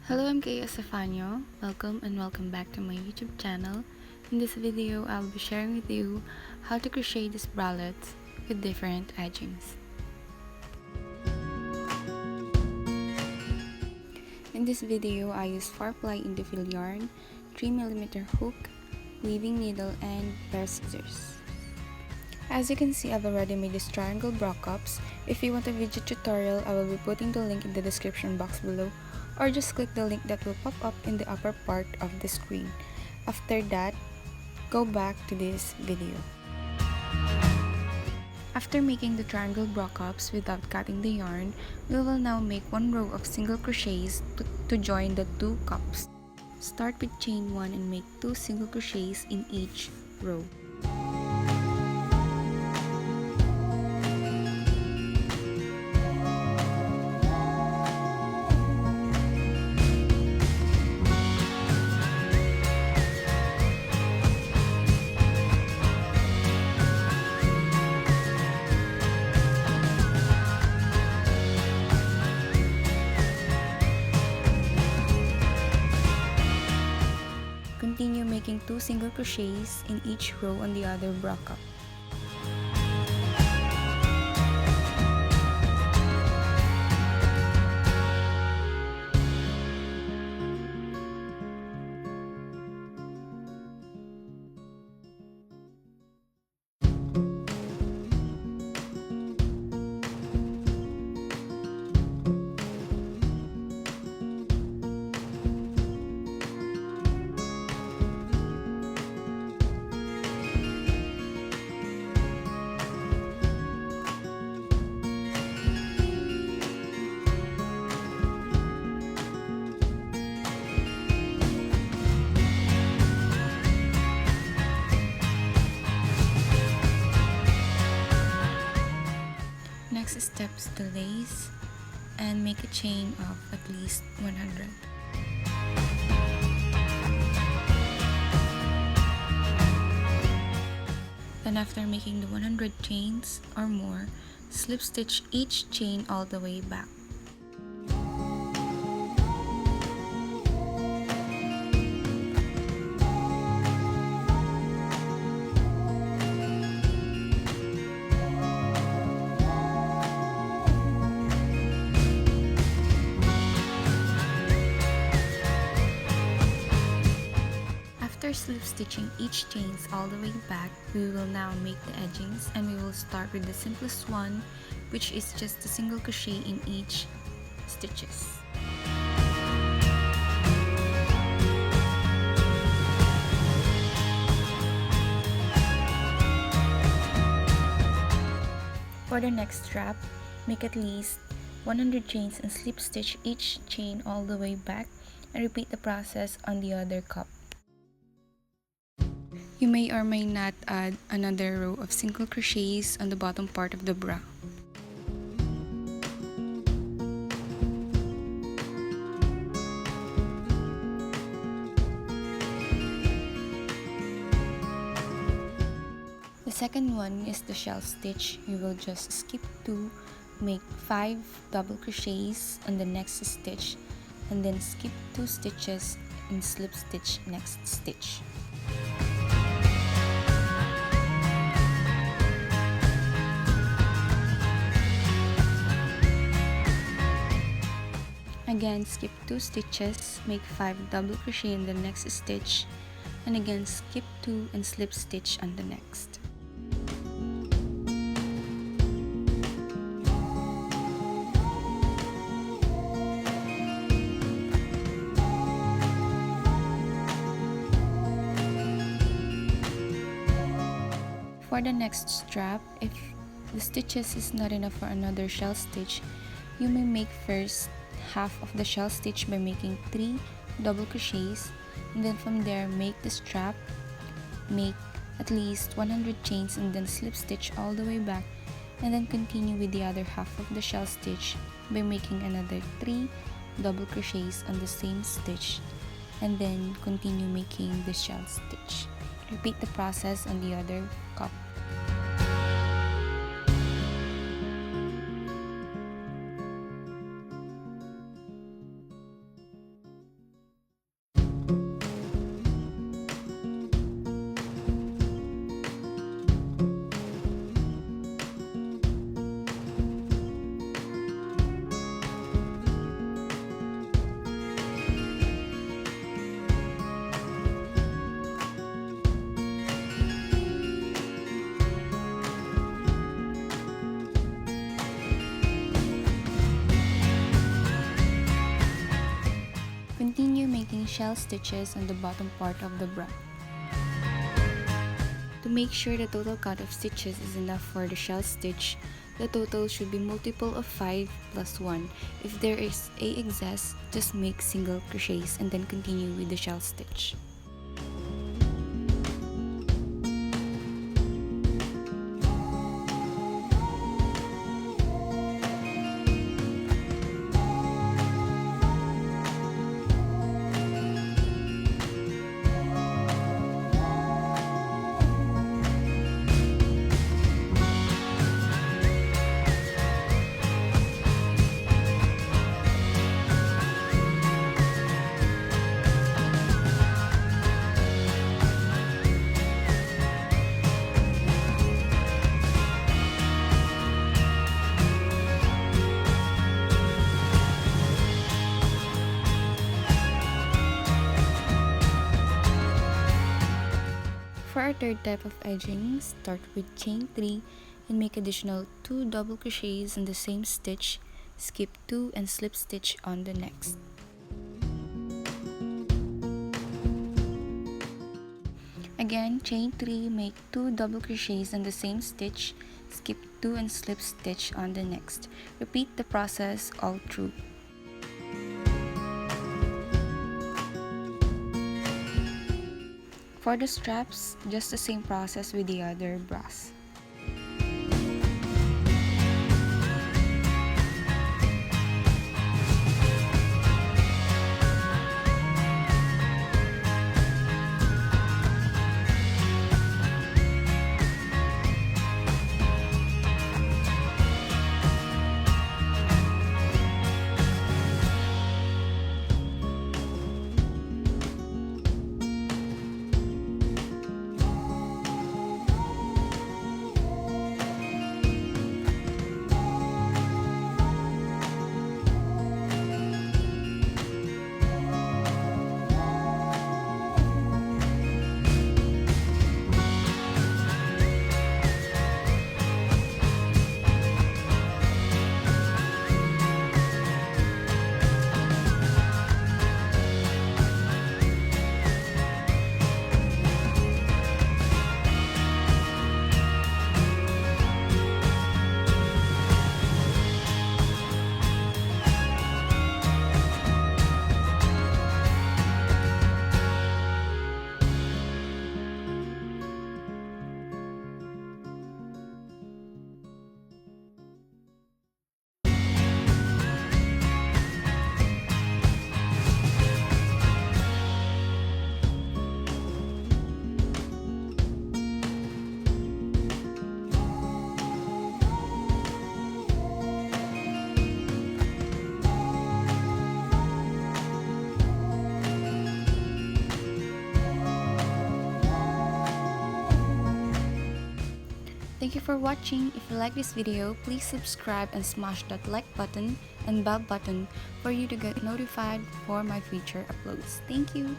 Hello, I'm Kaya Stefano. Welcome back to my YouTube channel. In this video, I'll be sharing with you how to crochet these bralettes with different edgings. In this video, I use 4-ply individual yarn, 3mm hook, weaving needle, and pair of scissors. As you can see, I've already made these triangle bra cups. If you want a video tutorial, I will be putting the link in the description box below, or just click the link that will pop up in the upper part of the screen. After that, go back to this video. After making the triangle bra cups without cutting the yarn, we will now make one row of single crochets to join the two cups. Start with chain 1 and make 2 single crochets in each row. Continue making 2 single crochets in each row on the other bra cup. Next step is to lace and make a chain of at least 100. Then after making the 100 chains or more, slip stitch each chain all the way back. After slip stitching each chains all the way back, we will now make the edgings, and we will start with the simplest one, which is just a single crochet in each stitches. For the next strap, make at least 100 chains and slip stitch each chain all the way back, and repeat the process on the other cup. You may or may not add another row of single crochets on the bottom part of the bra. The second one is the shell stitch. You will just skip 2, make 5 double crochets on the next stitch, and then skip 2 stitches and slip stitch next stitch. Again, skip 2 stitches, make 5 double crochet in the next stitch, and again skip 2 and slip stitch on the next. For the next strap, if the stitches is not enough for another shell stitch, you may make first half of the shell stitch by making 3 double crochets, and then from there make the strap, make at least 100 chains and then slip stitch all the way back, and then continue with the other half of the shell stitch by making another 3 double crochets on the same stitch, and then continue making the shell stitch. Repeat the process on the other cup. shell stitches on the bottom part of the bra. To make sure the total count of stitches is enough for the shell stitch, the total should be multiple of 5 plus 1. If there is a excess, just make single crochets and then continue with the shell stitch. For our third type of edging, start with chain 3 and make additional 2 double crochets in the same stitch, skip 2 and slip stitch on the next. Again, chain 3, make 2 double crochets in the same stitch, skip 2 and slip stitch on the next. Repeat the process all through. For the straps, just the same process with the other bras. Thank you for watching. If you like this video, please subscribe and smash that like button and bell button for you to get notified for my future uploads. Thank you.